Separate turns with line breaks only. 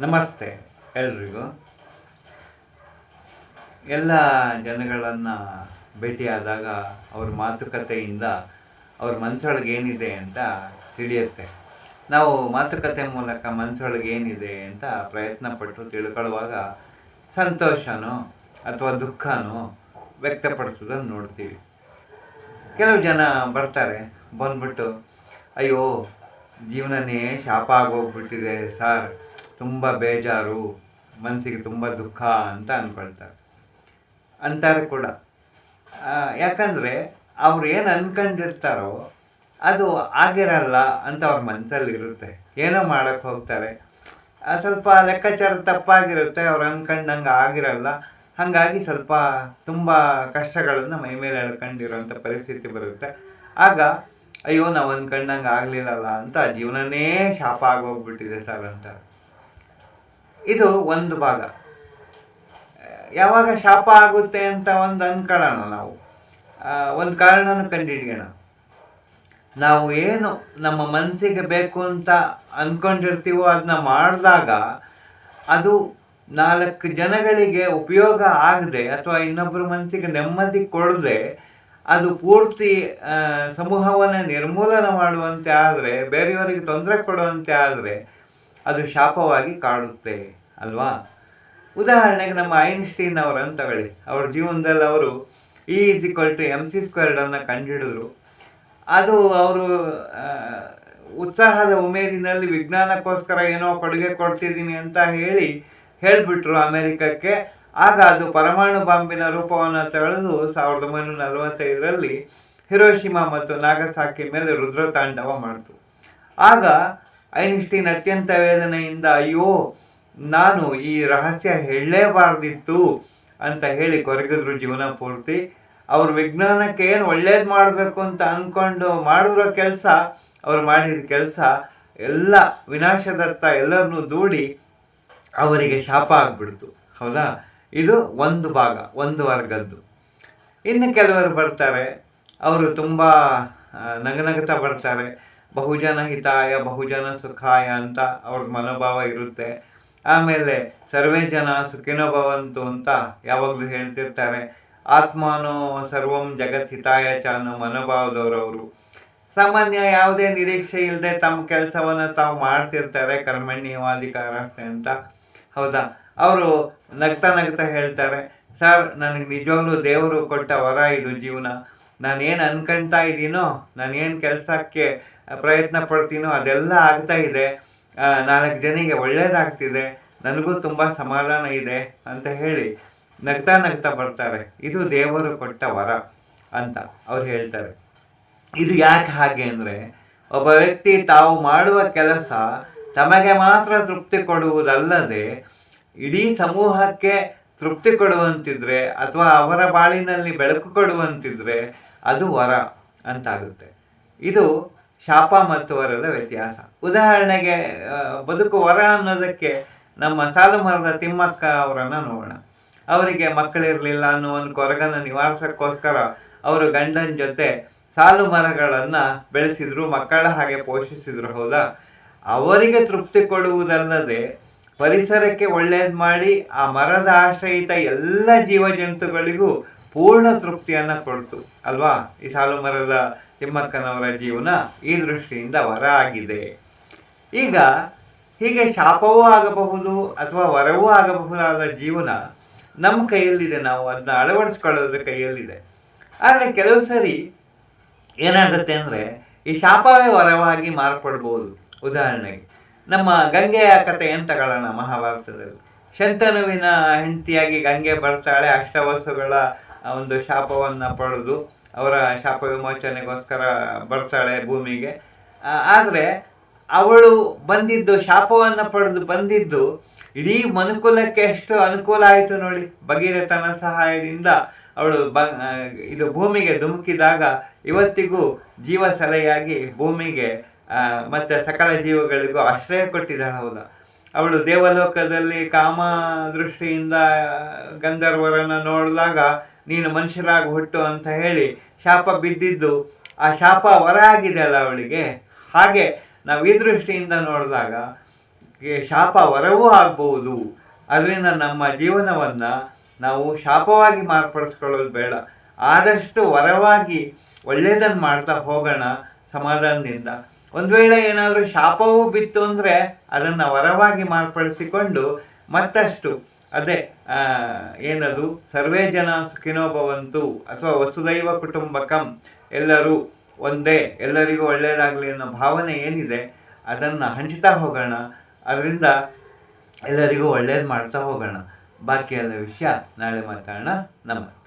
ನಮಸ್ತೆ ಎಲ್ರಿಗೂ. ಎಲ್ಲ ಜನಗಳನ್ನು ಭೇಟಿಯಾದಾಗ ಅವ್ರ ಮಾತುಕತೆಯಿಂದ ಅವ್ರ ಮನಸ್ಸೊಳಗೆ ಏನಿದೆ ಅಂತ ತಿಳಿಯುತ್ತೆ. ನಾವು ಮಾತುಕತೆ ಮೂಲಕ ಮನಸ್ಸೊಳಗೆ ಏನಿದೆ ಅಂತ ಪ್ರಯತ್ನಪಟ್ಟು ತಿಳ್ಕೊಳ್ಳುವಾಗ ಸಂತೋಷನೋ ಅಥವಾ ದುಃಖನೋ ವ್ಯಕ್ತಪಡಿಸೋದನ್ನು ನೋಡ್ತೀವಿ. ಕೆಲವು ಜನ ಬಂದ್ಬಿಟ್ಟು ಅಯ್ಯೋ ಜೀವನನೇ ಶಾಪ ಆಗೋಗ್ಬಿಟ್ಟಿದೆ ಸರ್, ತುಂಬ ಬೇಜಾರು, ಮನಸ್ಸಿಗೆ ತುಂಬ ದುಃಖ ಅಂತ ಅಂತಾರೆ ಕೂಡ. ಯಾಕಂದರೆ ಅವ್ರು ಏನು ಅಂದ್ಕೊಂಡಿರ್ತಾರೋ ಅದು ಆಗಿರಲ್ಲ ಅಂತ ಅವ್ರ ಮನಸ್ಸಲ್ಲಿರುತ್ತೆ. ಏನೋ ಮಾಡೋಕ್ಕೆ ಹೋಗ್ತಾರೆ, ಸ್ವಲ್ಪ ಲೆಕ್ಕಾಚಾರ ತಪ್ಪಾಗಿರುತ್ತೆ, ಅವ್ರು ಅಂದ್ಕೊಂಡಂಗೆ ಆಗಿರಲ್ಲ. ಹಾಗಾಗಿ ಸ್ವಲ್ಪ ತುಂಬ ಕಷ್ಟಗಳನ್ನು ಮೈಮೇಲೆ ಎಳ್ಕೊಂಡಿರೋಂಥ ಪರಿಸ್ಥಿತಿ ಬರುತ್ತೆ. ಆಗ ಅಯ್ಯೋ ನಾವು ಅಂದ್ಕೊಂಡಂಗೆ ಆಗಲಿಲ್ಲಲ್ಲ ಅಂತ ಜೀವನನೇ ಶಾಪ ಆಗೋಗ್ಬಿಟ್ಟಿದೆ ಸರ್ ಅಂತಾರೆ. ಇದು ಒಂದು ಭಾಗ. ಯಾವಾಗ ಶಾಪ ಆಗುತ್ತೆ ಅಂತ ಒಂದು ಅಂದ್ಕೊಳ್ಳೋಣ, ನಾವು ಒಂದು ಕಾರಣನೂ ಕಂಡುಹಿಡಿಯೋಣ. ನಾವು ಏನು ನಮ್ಮ ಮನಸ್ಸಿಗೆ ಬೇಕು ಅಂತ ಅಂದ್ಕೊಂಡಿರ್ತೀವೋ ಅದನ್ನ ಮಾಡಿದಾಗ ಅದು 4 ಜನಗಳಿಗೆ ಉಪಯೋಗ ಆಗದೆ ಅಥವಾ ಇನ್ನೊಬ್ಬರ ಮನಸ್ಸಿಗೆ ನೆಮ್ಮದಿ ಕೊಡದೆ ಅದು ಪೂರ್ತಿ ಸಮೂಹವನ್ನು ನಿರ್ಮೂಲನ ಮಾಡುವಂತೆ ಆದರೆ, ಬೇರೆಯವರಿಗೆ ತೊಂದರೆ ಕೊಡುವಂತೆ ಆದರೆ ಅದು ಶಾಪವಾಗಿ ಕಾಡುತ್ತೆ ಅಲ್ವಾ? ಉದಾಹರಣೆಗೆ ನಮ್ಮ ಐನ್ಸ್ಟೀನ್ ಅವರನ್ನು ತಗೊಳ್ಳಿ. ಅವ್ರ ಜೀವನದಲ್ಲಿ ಅವರು E=mc² ಕಂಡುಹಿಡಿದ್ರು. ಅದು ಅವರು ಉತ್ಸಾಹದ ಉಮೇದಿನಲ್ಲಿ ವಿಜ್ಞಾನಕ್ಕೋಸ್ಕರ ಏನೋ ಕೊಡುಗೆ ಕೊಡ್ತಿದ್ದೀನಿ ಅಂತ ಹೇಳಿಬಿಟ್ರು ಅಮೆರಿಕಕ್ಕೆ. ಆಗ ಅದು ಪರಮಾಣು ಬಾಂಬಿನ ರೂಪವನ್ನು ತಳೆದು 1945ರಲ್ಲಿ ಹಿರೋಶಿಮಾ ಮತ್ತು ನಾಗಸಾಕಿ ಮೇಲೆ ರುದ್ರತಾಂಡವ ಮಾಡಿತು. ಆಗ ಐನ್ಸ್ಟೀನ್ ಅತ್ಯಂತ ವೇದನೆಯಿಂದ ಅಯ್ಯೋ ನಾನು ಈ ರಹಸ್ಯ ಹೇಳಲೇಬಾರ್ದಿತ್ತು ಅಂತ ಹೇಳಿ ಕೊರಗಿದ್ರು ಜೀವನ ಪೂರ್ತಿ. ಅವರು ವಿಜ್ಞಾನಕ್ಕೆ ಏನು ಒಳ್ಳೇದು ಮಾಡಬೇಕು ಅಂತ ಅಂದ್ಕೊಂಡು ಮಾಡಿರೋ ಕೆಲಸ, ಅವ್ರು ಮಾಡಿದ ಕೆಲಸ ಎಲ್ಲ ವಿನಾಶದತ್ತ ಎಲ್ಲರನ್ನೂ ದೂಡಿ ಅವರಿಗೆ ಶಾಪ ಆಗಿಬಿಡ್ತು. ಹೌದಾ? ಇದು ಒಂದು ಭಾಗ, ಒಂದು ವರ್ಗದ್ದು. ಇನ್ನು ಕೆಲವರು ಬರ್ತಾರೆ, ಅವರು ತುಂಬ ನಗನಗ್ತಾ ಬರ್ತಾರೆ. ಬಹುಜನ ಹಿತಾಯ ಬಹುಜನ ಸುಖಾಯ ಅಂತ ಅವ್ರ ಮನೋಭಾವ ಇರುತ್ತೆ. ಆಮೇಲೆ ಸರ್ವೇ ಜನ ಸುಖಿನೋ ಭವಂತು ಅಂತ ಯಾವಾಗಲೂ ಹೇಳ್ತಿರ್ತಾರೆ. ಆತ್ಮಾನೋ ಸರ್ವಂ ಜಗತ್ ಹಿತಾಯ ಚ ಅನ್ನೋ ಮನೋಭಾವದವರವರು. ಸಾಮಾನ್ಯ ಯಾವುದೇ ನಿರೀಕ್ಷೆ ಇಲ್ಲದೆ ತಮ್ಮ ಕೆಲಸವನ್ನು ತಾವು ಮಾಡ್ತಿರ್ತಾರೆ, ಕರ್ಮಣ್ಯವಾಧಿಕಾರಸ್ಥೆ ಅಂತ. ಹೌದಾ? ಅವರು ನಗ್ತಾ ಹೇಳ್ತಾರೆ, ಸರ್ ನನಗೆ ನಿಜವಾಗ್ಲೂ ದೇವರು ಕೊಟ್ಟ ವರ ಇದು ಜೀವನ. ನಾನೇನು ಅನ್ಕೊಳ್ತಾ ಇದ್ದೀನೋ, ನಾನೇನು ಕೆಲಸಕ್ಕೆ ಪ್ರಯತ್ನ ಪಡ್ತೀನೋ ಅದೆಲ್ಲ ಆಗ್ತಾ ಇದೆ, 4 ಜನಿಗೆ ಒಳ್ಳೇದಾಗ್ತಿದೆ, ನನಗೂ ತುಂಬ ಸಮಾಧಾನ ಇದೆ ಅಂತ ಹೇಳಿ ನಗ್ತಾ ಬರ್ತಾರೆ. ಇದು ದೇವರು ಕೊಟ್ಟ ವರ ಅಂತ ಅವ್ರು ಹೇಳ್ತಾರೆ. ಇದು ಯಾಕೆ ಹಾಗೆ ಅಂದರೆ, ಒಬ್ಬ ವ್ಯಕ್ತಿ ತಾವು ಮಾಡುವ ಕೆಲಸ ತಮಗೆ ಮಾತ್ರ ತೃಪ್ತಿ ಕೊಡುವುದಲ್ಲದೆ ಇಡೀ ಸಮೂಹಕ್ಕೆ ತೃಪ್ತಿ ಕೊಡುವಂತಿದ್ರೆ ಅಥವಾ ಅವರ ಬಾಳಿನಲ್ಲಿ ಬೆಳಕು ಕೊಡುವಂತಿದ್ರೆ ಅದು ವರ ಅಂತಾಗುತ್ತೆ. ಇದು ಶಾಪ ಮತ್ತು ವರದ ವ್ಯತ್ಯಾಸ. ಉದಾಹರಣೆಗೆ ಬದುಕು ವರ ಅನ್ನೋದಕ್ಕೆ ನಮ್ಮ ಸಾಲುಮರದ ತಿಮ್ಮಕ್ಕ ಅವರನ್ನು ನೋಡೋಣ. ಅವರಿಗೆ ಮಕ್ಕಳಿರಲಿಲ್ಲ ಅನ್ನೋ ಒಂದು ಕೊರಗನ್ನು ನಿವಾರಿಸೋಕ್ಕೋಸ್ಕರ ಅವರು ಗಂಡನ ಜೊತೆ ಸಾಲು ಮರಗಳನ್ನು ಬೆಳೆಸಿದ್ರು, ಮಕ್ಕಳ ಹಾಗೆ ಪೋಷಿಸಿದ್ರು. ಹೌದಾ? ಅವರಿಗೆ ತೃಪ್ತಿ ಕೊಡುವುದಲ್ಲದೆ ಪರಿಸರಕ್ಕೆ ಒಳ್ಳೇದು ಮಾಡಿ ಆ ಮರದ ಆಶ್ರಯಿತ ಎಲ್ಲ ಜೀವಜಂತುಗಳಿಗೂ ಪೂರ್ಣ ತೃಪ್ತಿಯನ್ನು ಕೊಡ್ತು ಅಲ್ವಾ? ಈ ಸಾಲು ಮರದ ತಿಮ್ಮಕ್ಕನವರ ಜೀವನ ಈ ದೃಷ್ಟಿಯಿಂದ ವರ ಆಗಿದೆ. ಈಗ ಹೀಗೆ ಶಾಪವೂ ಆಗಬಹುದು ಅಥವಾ ವರವೂ ಆಗಬಹುದಾದ ಜೀವನ ನಮ್ಮ ಕೈಯಲ್ಲಿದೆ, ನಾವು ಅದನ್ನ ಅಳವಡಿಸ್ಕೊಳ್ಳೋದ್ರ ಕೈಯಲ್ಲಿದೆ. ಆದರೆ ಕೆಲವು ಸರಿ ಏನಾಗುತ್ತೆ ಅಂದರೆ ಈ ಶಾಪವೇ ವರವಾಗಿ ಮಾರ್ಪಡ್ಬೋದು. ಉದಾಹರಣೆಗೆ ನಮ್ಮ ಗಂಗೆಯ ಕಥೆಯನ್ನು ತಗೊಳ್ಳೋಣ. ಮಹಾಭಾರತದಲ್ಲಿ ಶಂತನುವಿನ ಹೆಂಡತಿಯಾಗಿ ಗಂಗೆ ಬರ್ತಾಳೆ. ಅಷ್ಟವಸುಗಳ ಒಂದು ಶಾಪವನ್ನು ಪಡೆದು ಅವರ ಶಾಪ ವಿಮೋಚನೆಗೋಸ್ಕರ ಬರ್ತಾಳೆ ಭೂಮಿಗೆ. ಆದರೆ ಅವಳು ಬಂದಿದ್ದು, ಶಾಪವನ್ನು ಪಡೆದು ಬಂದಿದ್ದು ಇಡೀ ಮನುಕುಲಕ್ಕೆ ಎಷ್ಟು ಅನುಕೂಲ ಆಯಿತು ನೋಡಿ. ಭಗೀರಥನ ಸಹಾಯದಿಂದ ಅವಳು ಇದು ಭೂಮಿಗೆ ಧುಮುಕಿದಾಗ ಇವತ್ತಿಗೂ ಜೀವ ಸೆಲೆಯಾಗಿ ಭೂಮಿಗೆ ಮತ್ತು ಸಕಲ ಜೀವಗಳಿಗೂ ಆಶ್ರಯ ಕೊಟ್ಟಿದ್ದಾಳೆ. ಹೌದಾ? ಅವಳು ದೇವಲೋಕದಲ್ಲಿ ಕಾಮ ದೃಷ್ಟಿಯಿಂದ ಗಂಧರ್ವರನ್ನು ನೋಡಿದಾಗ ನೀನು ಮನುಷ್ಯರಾಗಿ ಹುಟ್ಟು ಅಂತ ಹೇಳಿ ಶಾಪ ಬಿದ್ದಿದ್ದು, ಆ ಶಾಪ ವರ ಆಗಿದೆ ಅಲ್ಲ ಅವಳಿಗೆ. ಹಾಗೆ ನಾವು ಈ ದೃಷ್ಟಿಯಿಂದ ನೋಡಿದಾಗ ಶಾಪ ವರವೂ ಆಗ್ಬೋದು. ಅದರಿಂದ ನಮ್ಮ ಜೀವನವನ್ನು ನಾವು ಶಾಪವಾಗಿ ಮಾರ್ಪಡಿಸ್ಕೊಳ್ಳೋದು ಬೇಡ. ಆದಷ್ಟು ವರವಾಗಿ ಒಳ್ಳೆಯದನ್ನು ಮಾಡ್ತಾ ಹೋಗೋಣ ಸಮಾಧಾನದಿಂದ. ಒಂದು ವೇಳೆ ಏನಾದರೂ ಶಾಪವೂ ಬಿತ್ತು ಅಂದರೆ ಅದನ್ನು ವರವಾಗಿ ಮಾರ್ಪಡಿಸಿಕೊಂಡು ಮತ್ತಷ್ಟು ಅದೇ ಏನದು ಸರ್ವೇ ಜನ ಸುಖಿನೋ ಭವಂತು ಅಥವಾ ವಸುದೈವ ಕುಟುಂಬಕಂ, ಎಲ್ಲರೂ ಒಂದೇ, ಎಲ್ಲರಿಗೂ ಒಳ್ಳೆಯದಾಗಲಿ ಅನ್ನೋ ಭಾವನೆ ಏನಿದೆ ಅದನ್ನು ಹಂಚ್ತಾ ಹೋಗೋಣ. ಅದರಿಂದ ಎಲ್ಲರಿಗೂ ಒಳ್ಳೇದು ಮಾಡ್ತಾ ಹೋಗೋಣ. ಬಾಕಿ ಎಲ್ಲ ವಿಷಯ ನಾಳೆ ಮಾತಾಡೋಣ. ನಮಸ್ತೆ.